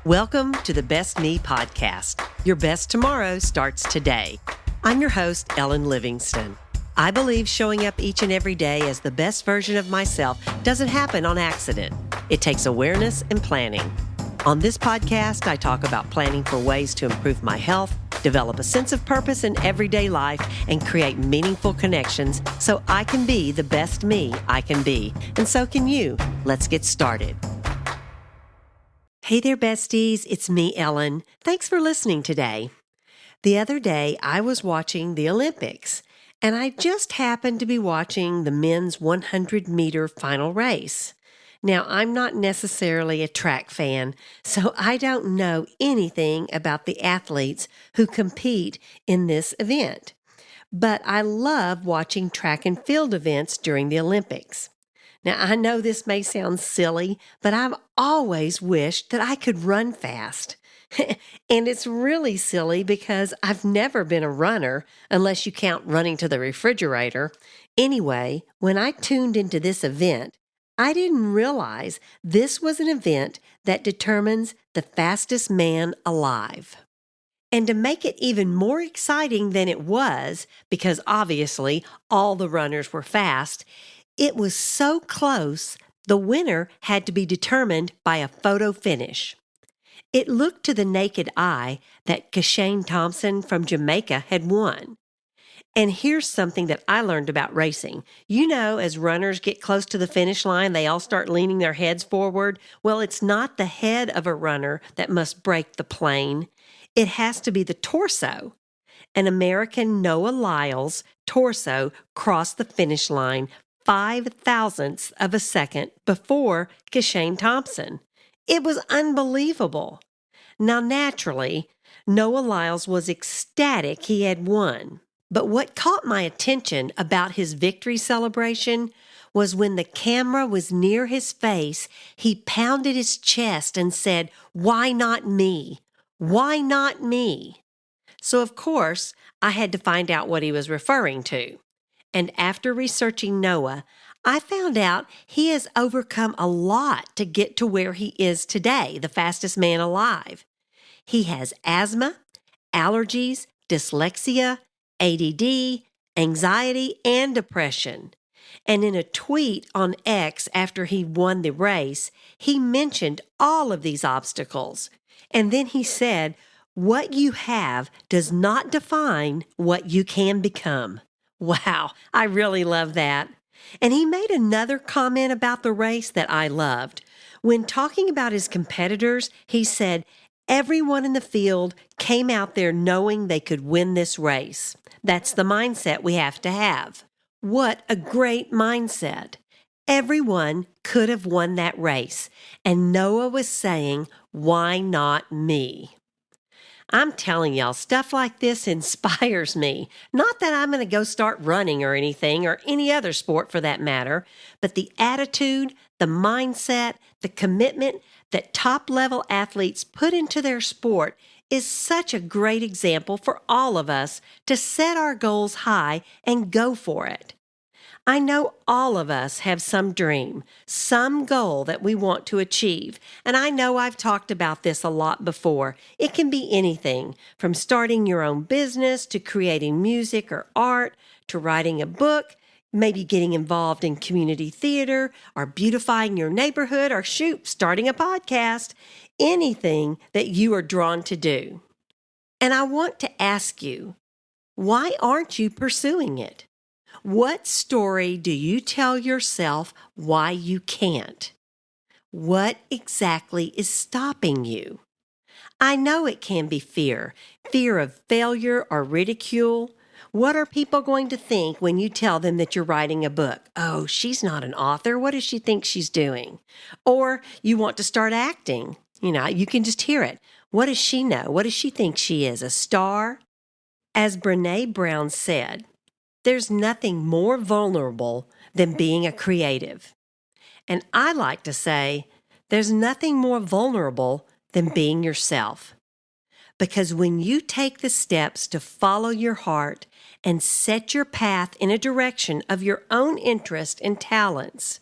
Welcome to the Best Me podcast. Your best tomorrow starts today. I'm your host, Ellen Livingston. I believe showing up each and every day as the best version of myself doesn't happen on accident. It takes awareness and planning. On this podcast, I talk about planning for ways to improve my health, develop a sense of purpose in everyday life, and create meaningful connections so I can be the best me I can be. And so can you. Let's get started. Hey there, besties. It's me, Ellen. Thanks for listening today. The other day, I was watching the Olympics, and I just happened to be watching the men's 100-meter final race. Now, I'm not necessarily a track fan, so I don't know anything about the athletes who compete in this event. But I love watching track and field events during the Olympics. Now, I know this may sound silly, but I've always wished that I could run fast. And it's really silly because I've never been a runner, unless you count running to the refrigerator. Anyway, when I tuned into this event, I didn't realize this was an event that determines the fastest man alive. And to make it even more exciting than it was, because obviously all the runners were fast, it was so close, the winner had to be determined by a photo finish. It looked to the naked eye that Kashane Thompson from Jamaica had won. And here's something that I learned about racing. You know, as runners get close to the finish line, they all start leaning their heads forward. Well, it's not the head of a runner that must break the plane. It has to be the torso. An American Noah Lyles' torso crossed the finish line 0.005 of a second before Kashane Thompson. It was unbelievable. Now, naturally, Noah Lyles was ecstatic he had won. But what caught my attention about his victory celebration was when the camera was near his face, he pounded his chest and said, "Why not me? Why not me?" So, of course, I had to find out what he was referring to. And after researching Noah, I found out he has overcome a lot to get to where he is today, the fastest man alive. He has asthma, allergies, dyslexia, ADD, anxiety, and depression. And in a tweet on X after he won the race, he mentioned all of these obstacles. And then he said, "What you have does not define what you can become." Wow, I really love that. And he made another comment about the race that I loved. When talking about his competitors, he said, "Everyone in the field came out there knowing they could win this race." That's the mindset we have to have. What a great mindset. Everyone could have won that race. And Noah was saying, "Why not me?" I'm telling y'all, stuff like this inspires me. Not that I'm going to go start running or anything, or any other sport for that matter, but the attitude, the mindset, the commitment that top-level athletes put into their sport is such a great example for all of us to set our goals high and go for it. I know all of us have some dream, some goal that we want to achieve, and I know I've talked about this a lot before. It can be anything, from starting your own business to creating music or art to writing a book, maybe getting involved in community theater or beautifying your neighborhood or starting a podcast, anything that you are drawn to do. And I want to ask you, why aren't you pursuing it? What story do you tell yourself why you can't? What exactly is stopping you? I know it can be fear of failure or ridicule. What are people going to think when you tell them that you're writing a book? "Oh, she's not an author. What does she think she's doing?" Or you want to start acting. You can just hear it. What does she know? What does she think she is, a star? As Brené Brown said, there's nothing more vulnerable than being a creative. And I like to say, there's nothing more vulnerable than being yourself. Because when you take the steps to follow your heart and set your path in a direction of your own interest and talents,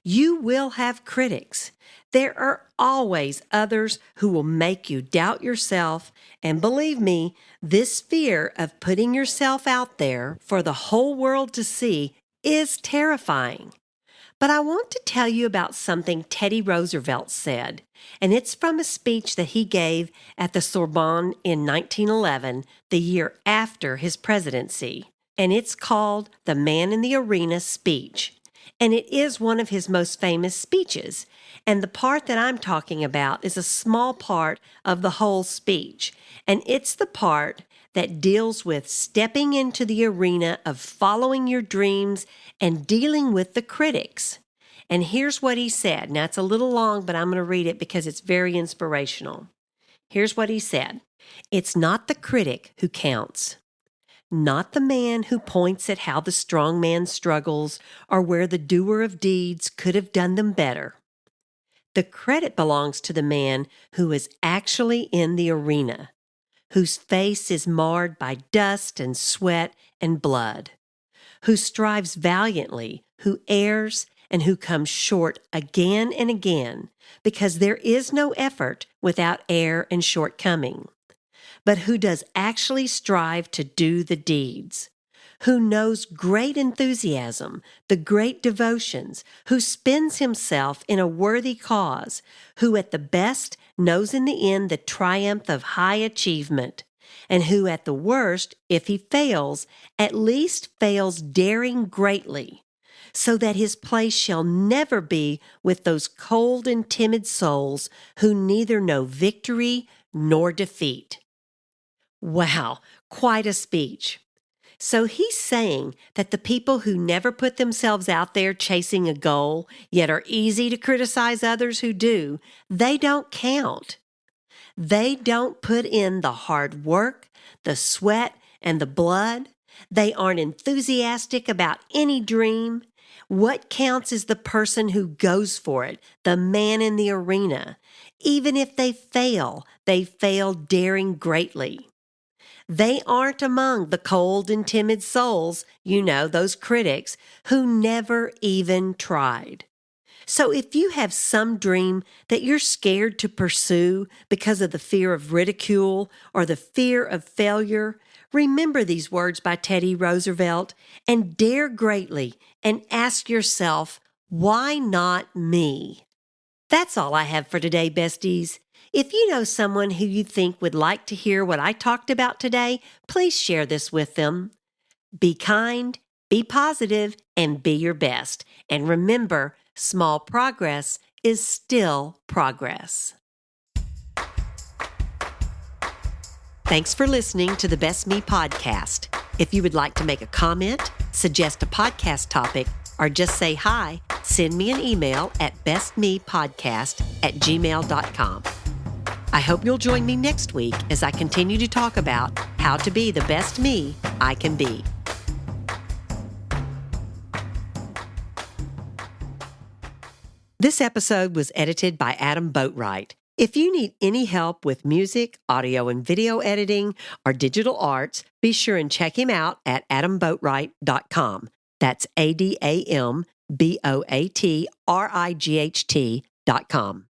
You will have critics. There are always others who will make you doubt yourself. And believe me, this fear of putting yourself out there for the whole world to see is terrifying. But I want to tell you about something Teddy Roosevelt said, and it's from a speech that he gave at the Sorbonne in 1911, the year after his presidency. And it's called the Man in the Arena speech. And it is one of his most famous speeches. And the part that I'm talking about is a small part of the whole speech. And it's the part that deals with stepping into the arena of following your dreams and dealing with the critics. And here's what he said. Now, it's a little long, but I'm going to read it because it's very inspirational. Here's what he said. It's not the critic who counts. Not the man who points at how the strong man struggles or where the doer of deeds could have done them better. The credit belongs to the man who is actually in the arena, whose face is marred by dust and sweat and blood, who strives valiantly, who errs, and who comes short again and again, because there is no effort without error and shortcoming, but who does actually strive to do the deeds, who knows great enthusiasm, the great devotions, who spends himself in a worthy cause, who at the best knows in the end the triumph of high achievement, and who at the worst, if he fails, at least fails daring greatly, so that his place shall never be with those cold and timid souls who neither know victory nor defeat. Wow, quite a speech. So he's saying that the people who never put themselves out there chasing a goal, yet are easy to criticize others who do, they don't count. They don't put in the hard work, the sweat, and the blood. They aren't enthusiastic about any dream. What counts is the person who goes for it, the man in the arena. Even if they fail daring greatly. They aren't among the cold and timid souls, those critics, who never even tried. So if you have some dream that you're scared to pursue because of the fear of ridicule or the fear of failure, remember these words by Teddy Roosevelt and dare greatly and ask yourself, why not me? That's all I have for today, besties. If you know someone who you think would like to hear what I talked about today, please share this with them. Be kind, be positive, and be your best. And remember, small progress is still progress. Thanks for listening to the Best Me podcast. If you would like to make a comment, suggest a podcast topic, or just say hi, send me an email at bestmepodcast@gmail.com. I hope you'll join me next week as I continue to talk about how to be the best me I can be. This episode was edited by Adam Boatwright. If you need any help with music, audio and video editing, or digital arts, be sure and check him out at adamboatwright.com. That's ADAMBOATRIGHT.com.